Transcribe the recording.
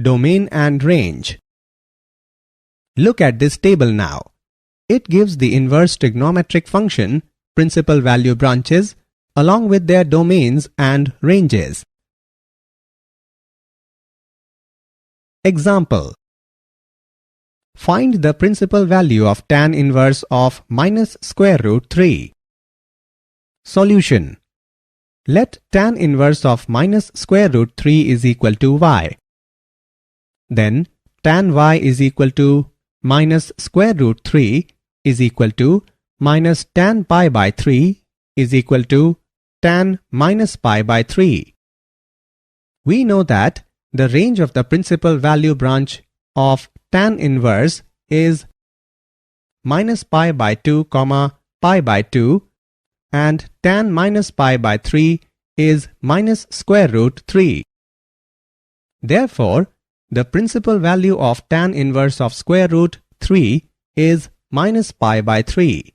domain and range. Look at this table now. It gives the inverse trigonometric function principal value branches along with their domains and ranges. Example: find the principal value of tan inverse of minus square root 3. Solution: let tan inverse of minus square root 3 is equal to y. Then tan y is equal to minus square root 3 is equal to minus tan pi by 3 is equal to tan minus pi by 3. We know that the range of the principal value branch of tan inverse is minus pi by 2 comma pi by 2, and tan minus pi by 3 is minus square root 3. Therefore, the principal value of tan inverse of square root 3 is minus pi by 3.